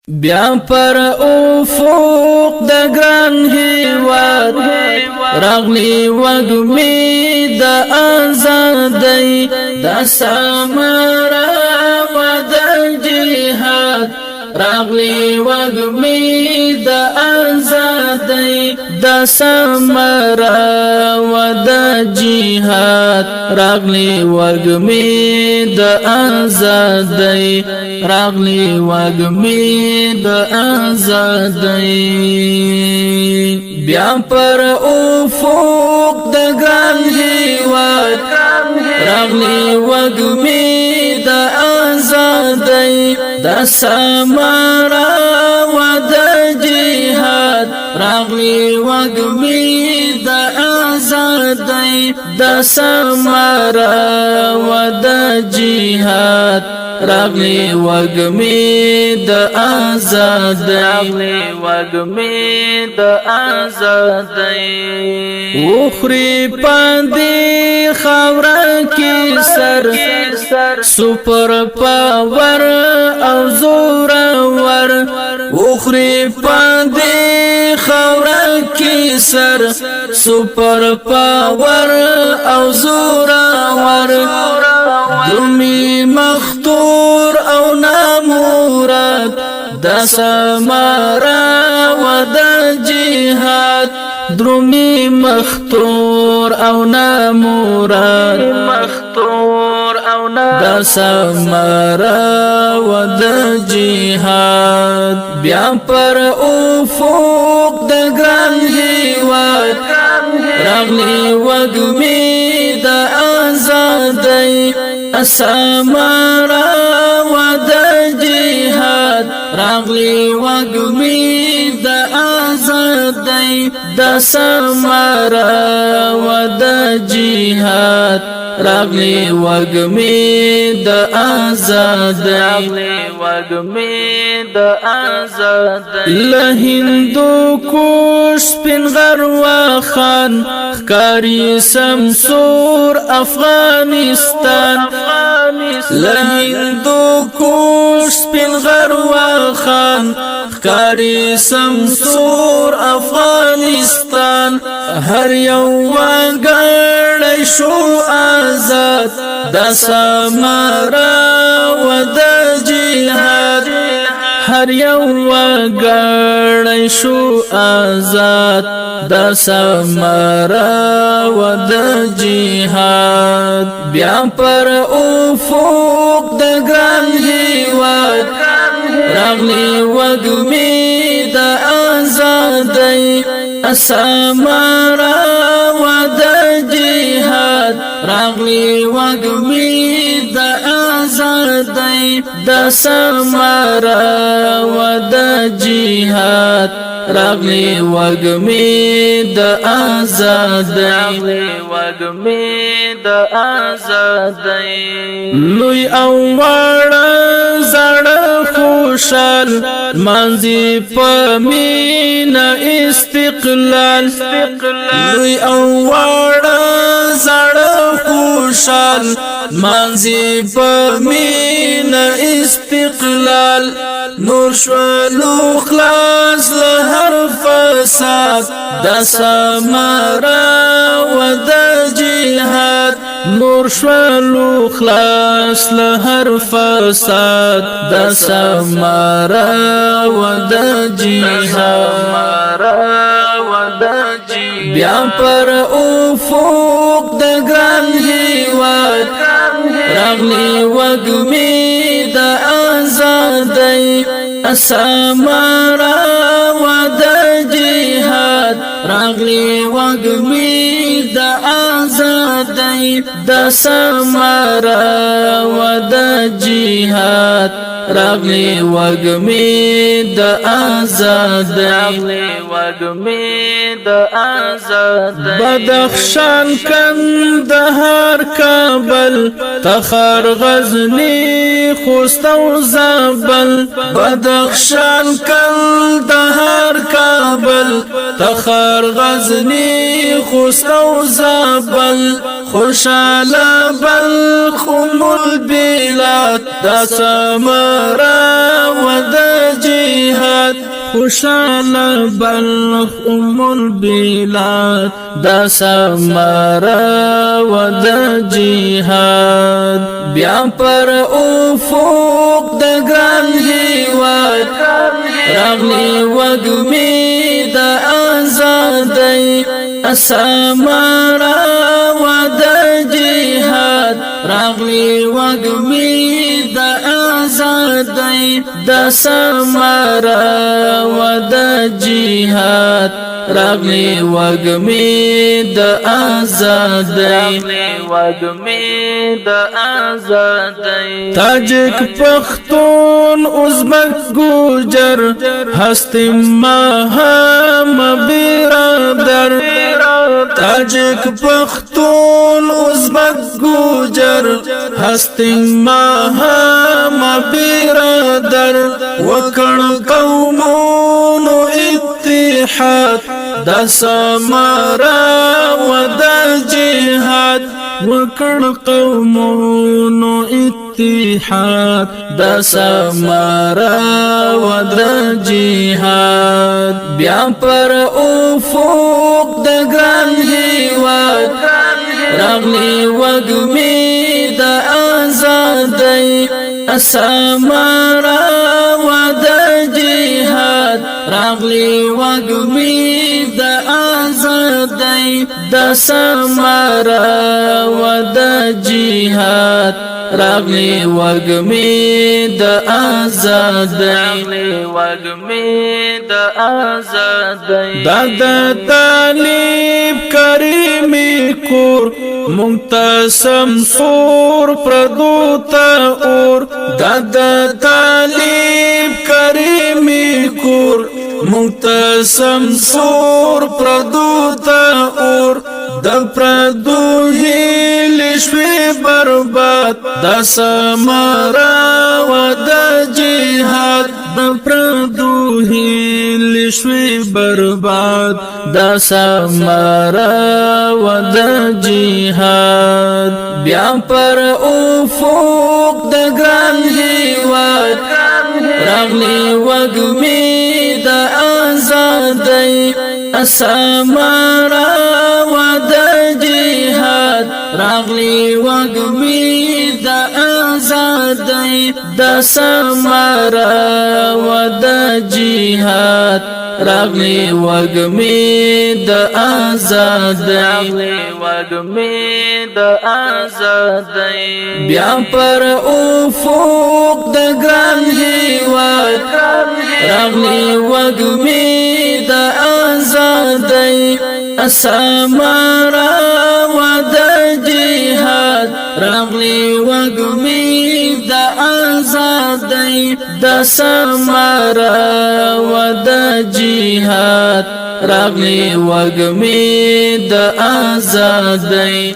بیا پر افق د ګران هیواد راغلی وګمی د آزادۍ د سمرا و د جهاد راغلی وګمی د آزادۍ د سمرا و د جهاد راغلی وګمی د آزادۍ راغلی وګمی د آزادۍ بیا پر افق د ګران هیواد راغلی وګمی د آزادۍ د سمرا و د جهاد راغلی وګمی د آزادۍ د سمرا و د جهاد راغلی وګمی د آزادۍ راغلی وګمی د آزادۍ وخری پاندې خاورا کې سر سپر پاور او زور ور وخری پاندې خاورا کې سر سپر پاور او زور ور دمی مختور او نامورد د سمرا و د جهاد درومی مختور او نامورد د سمرا و د جهاد بیا پر افق د ګران هیواد راغلی وګمی د آزادۍ سمرا و د جهاد راغلی وګمی د آزادۍ د سمرا و د جهاد راغلی وګمی د آزادۍ وګمی د آزادۍ له هندو کوش پن غروا خان خکاری سمسور افغانستان له هندو کوش پن غروا خان خکاری سمسور افغانستان هر یو وګړی شو آزاد د سمرا و د جهاد هر یو وګړی شو آزاد د سمرا و د جهاد بیا پر افق د ګران هیواد راغلی وګمی د آزادۍ سمرا و د جهاد راغلی وګمی د آزادۍ د سمرا و د جهاد راغلی وګمی د آزادۍ وګمی د آزادۍ لوی او وړه زړه خوشال منځي پمین استقلال لوی او وړه زړه خوشال منځي پمین استقلال نور شولو خلاص له هر فساد د سمرا و د جهاد نور شولو خلاص له هر فساد د سمرا و د جهاد بیا پر افق د ګران هیواد راغلی وګمی د آزادۍ سمرا و د جهاد راغلی وګمی د آزادۍ د سمرا و د جهاد راغلی وګمی د آزادۍ وګمی د آزادۍ بدخشان کندهار کابل تخار غزنی خوست او زابل بدخشان کندهار کابل تخار غزنی خوست او زابل خوشاله بلخ البلاد دا سمرا و دا خوشال بلخ البلاد دا سمرا و دا جهاد بیا پر افق دا گران هیواد راغلی وگمی دا آزادی سمرا و دا جهاد راغلی وگمی دا آزادی دا سمرا و دا جهاد راغلی وگمی دا آزادی تاجک پختون ازبک گوجر هستی ماهم برادر تاجک پختون ازبک گوجر هستی ماهم برادر وکړ قومونو اتحاد دا سمرا و دا جهاد وکړ قومونو اتحاد دا سمرا و دا جهاد بیا پر افق دا گران هیواد راغلی وگمی دا آزادی سمرا و دا جهاد راغلی وگمی دا آزادی دا سمرا و دا جهاد راغلی وگمی دا آزادی دا طالب کریمی کور منتسم سور پردوتا اور دا طالب کریمی کور منتسم سور پردوتا اور دا پردو هیل شوی برباد دا سمرا و دا جهاد دا پردو هیل شوی برباد دا سمرا و دا جهاد بیا پر افق دا گران هیواد راغلی وگمی دا آزادی سمرا و دا جهاد راغلی وگمی دا آزادی دا سمرا و دا جهاد راغلی وگمی دا آزادی بیا پر افق دا گران هیواد راغلی وگمی دا آزادی سمرا و دا جهاد راغلی وگمی دا آزادی دا سمرا و دا جهاد راغلی وگمی دا آزادی